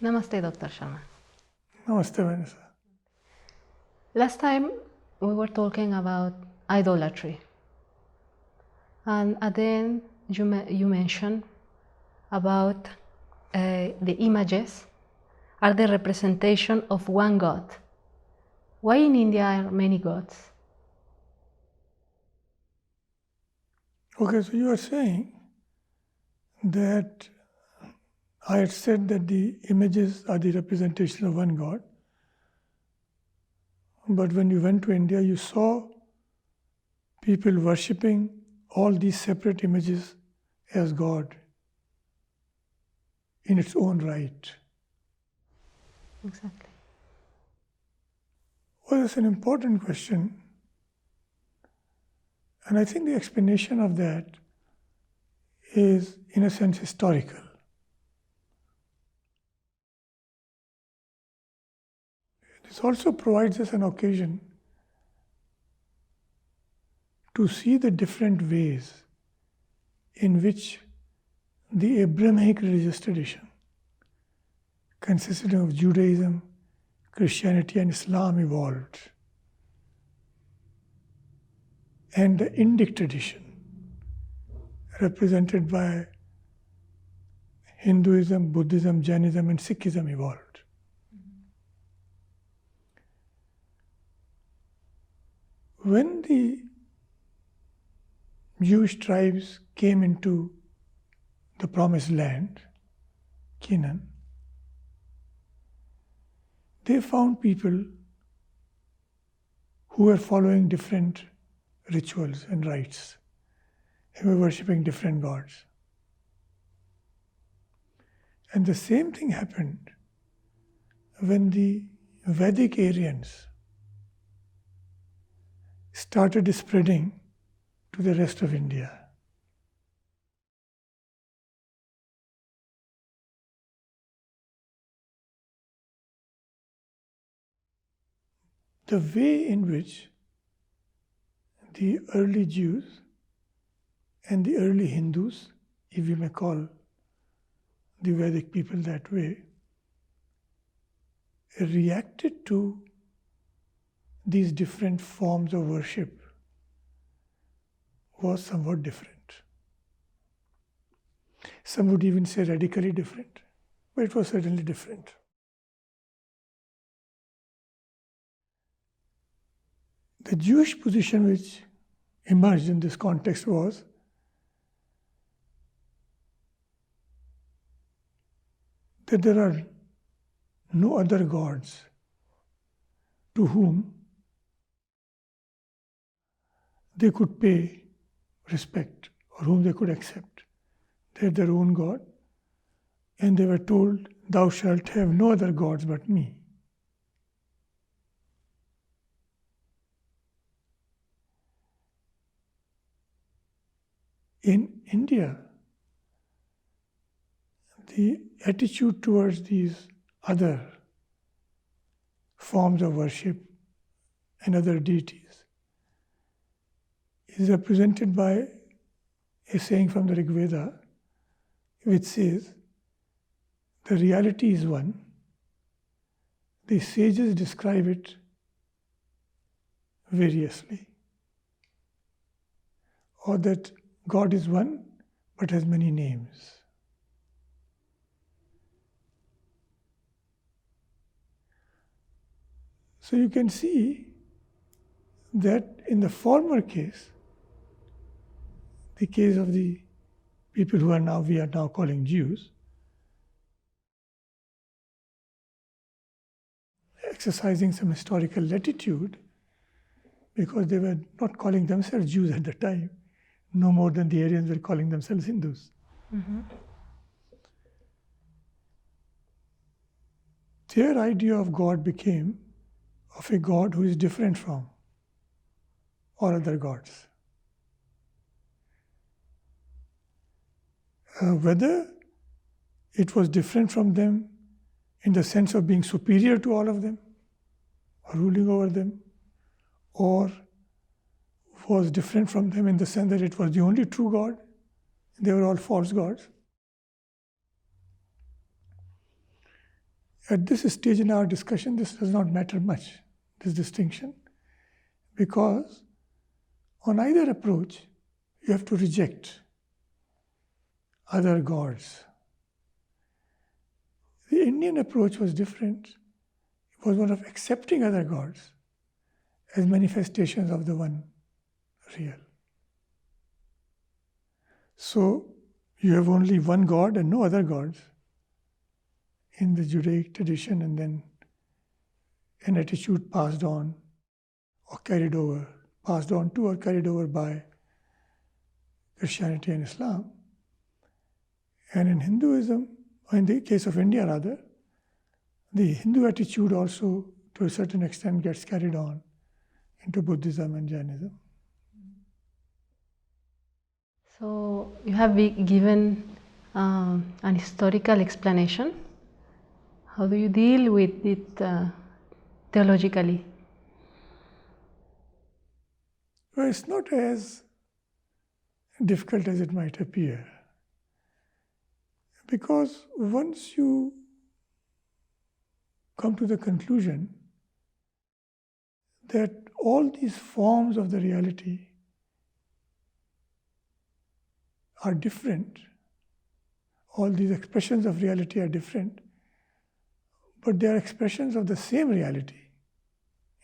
Namaste, Dr. Sharma. Namaste, Vanessa. Last time we were talking about idolatry. And at the end, you mentioned about the images are the representation of one God. Why in India are many gods? Okay, so you are saying that I had said that the images are the representation of one God. But when you went to India, you saw people worshipping all these separate images as God in its own right. Exactly. Well, it's an important question. And I think the explanation of that is, in a sense, historical. This also provides us an occasion to see the different ways in which the Abrahamic religious tradition, consisting of Judaism, Christianity, and Islam, evolved. And the Indic tradition, represented by Hinduism, Buddhism, Jainism, and Sikhism, evolved. When the Jewish tribes came into the Promised Land, Canaan, they found people who were following different rituals and rites. They were worshipping different gods. And the same thing happened when the Vedic Aryans started spreading to the rest of India. The way in which the early Jews and the early Hindus, if we may call the Vedic people that way, reacted to these different forms of worship was somewhat different. Some would even say radically different, but it was certainly different. The Jewish position which emerged in this context was that there are no other gods to whom they could pay respect or whom they could accept. They had their own God, and they were told, "Thou shalt have no other gods but me." In India, the attitude towards these other forms of worship and other deities is represented by a saying from the Rig Veda, which says, "The reality is one." The sages describe it variously, or that God is one but has many names. So you can see that in the former case, the case of the people we are now calling Jews, exercising some historical latitude, because they were not calling themselves Jews at the time, no more than the Aryans were calling themselves Hindus. Mm-hmm. Their idea of God became of a God who is different from all other gods. Whether it was different from them in the sense of being superior to all of them, or ruling over them, or was different from them in the sense that it was the only true God, they were all false gods. At this stage in our discussion, this does not matter much, this distinction, because on either approach, you have to reject other gods. The Indian approach was different. It was one of accepting other gods as manifestations of the one real. So you have only one God and no other gods in the Judaic tradition, and then an attitude passed on or carried over, passed on to or carried over by Christianity and Islam. And in Hinduism, or in the case of India rather, the Hindu attitude also to a certain extent gets carried on into Buddhism and Jainism. So you have given an historical explanation. How do you deal with it theologically? Well, it's not as difficult as it might appear. Because once you come to the conclusion that all these forms of the reality are different, all these expressions of reality are different, but they are expressions of the same reality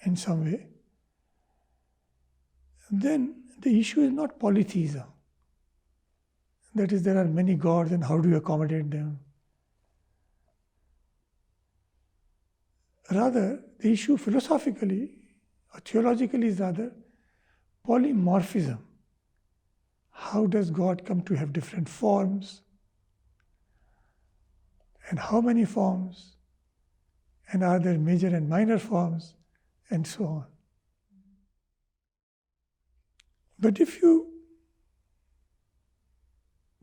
in some way, then the issue is not polytheism. That is, there are many gods and how do you accommodate them? Rather, the issue philosophically or theologically is rather polymorphism. How does God come to have different forms? And how many forms? And are there major and minor forms? And so on. But if you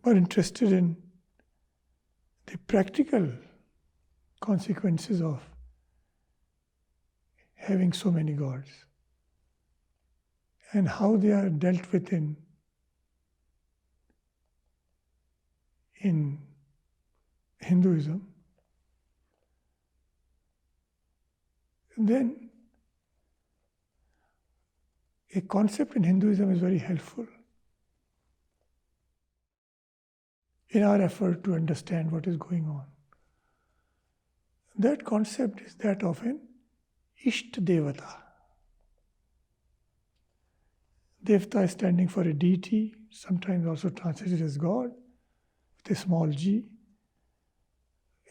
are interested in the practical consequences of having so many gods and how they are dealt with in Hinduism, then a concept in Hinduism is very helpful in our effort to understand what is going on. That concept is that of an Ishta Devata. Devata is standing for a deity, sometimes also translated as God, with a small g.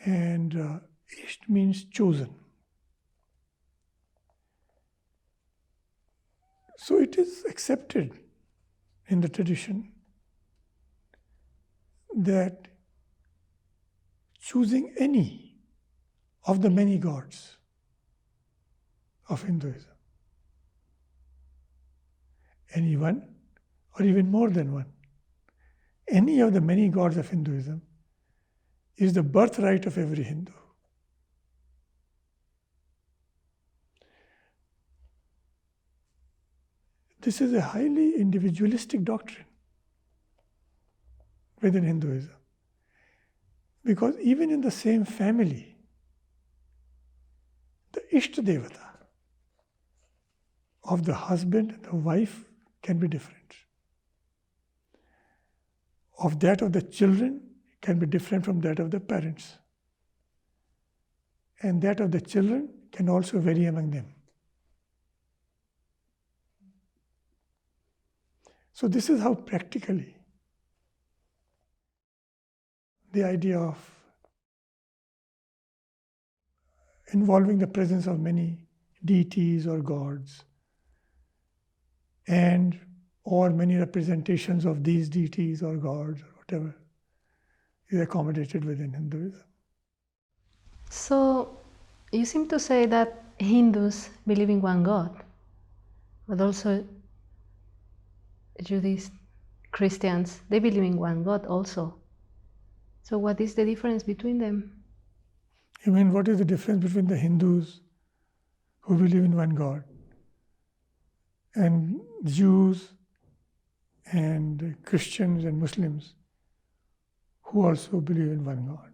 And Isht means chosen. So it is accepted in the tradition that choosing any of the many gods of Hinduism, any one or even more than one, any of the many gods of Hinduism is the birthright of every Hindu. This is a highly individualistic doctrine within Hinduism. Because even in the same family, the Ishta Devata of the husband and the wife can be different. Of that of the children can be different from that of the parents. And that of the children can also vary among them. So this is how practically the idea of involving the presence of many deities or gods and or many representations of these deities or gods or whatever is accommodated within Hinduism. So you seem to say that Hindus believe in one God, but also Judaist Christians, they believe in one God also. So what is the difference between them? You mean what is the difference between the Hindus who believe in one God and Jews and Christians and Muslims who also believe in one God?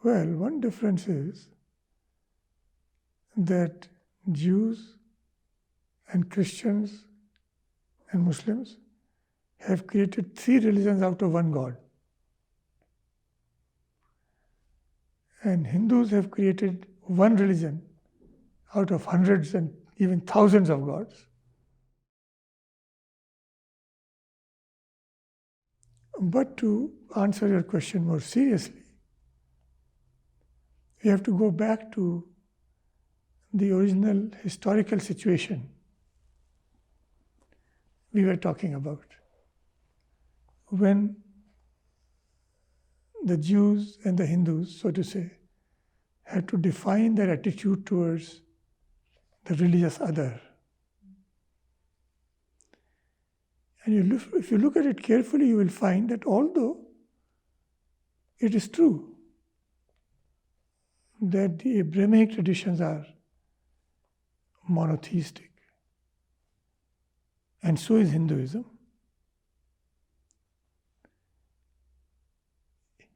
Well, one difference is that Jews and Christians and Muslims have created 3 religions out of one God. And Hindus have created one religion out of hundreds and even thousands of gods. But to answer your question more seriously, we have to go back to the original historical situation we were talking about. When the Jews and the Hindus, so to say, had to define their attitude towards the religious other. And if you look at it carefully, you will find that although it is true that the Abrahamic traditions are monotheistic, and so is Hinduism,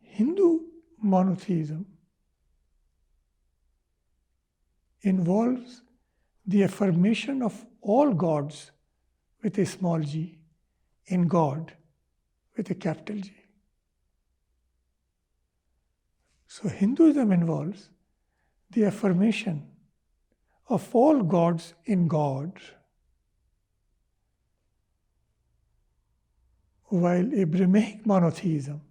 Hindu monotheism involves the affirmation of all gods with a small g in God with a capital G. So Hinduism involves the affirmation of all gods in God, while Abrahamic monotheism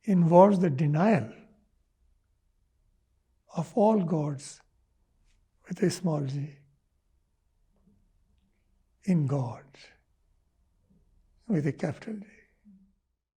involves the denial of all gods with a small g in God with a capital G.